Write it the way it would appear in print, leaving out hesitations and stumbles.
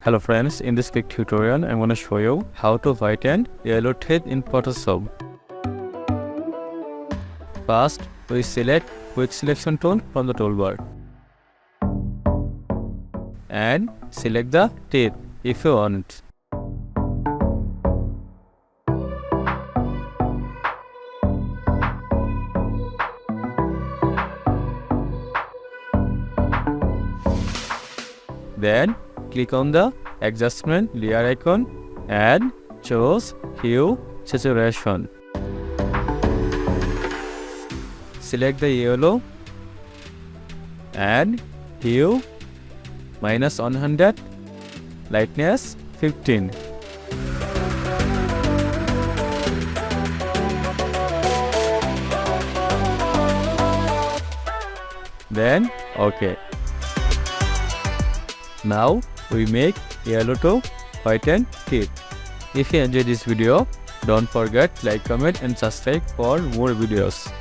Hello friends, in this quick tutorial I'm going to show you how to whiten yellow teeth in Photoshop. First, we select Quick Selection tool from the toolbar and select the teeth if you want. Then click on the adjustment layer icon and choose hue saturation. Select the yellow and hue -100, lightness 15. Then OK. Now we make yellow to whiten teeth. If you enjoyed this video, don't forget like, comment and subscribe for more videos.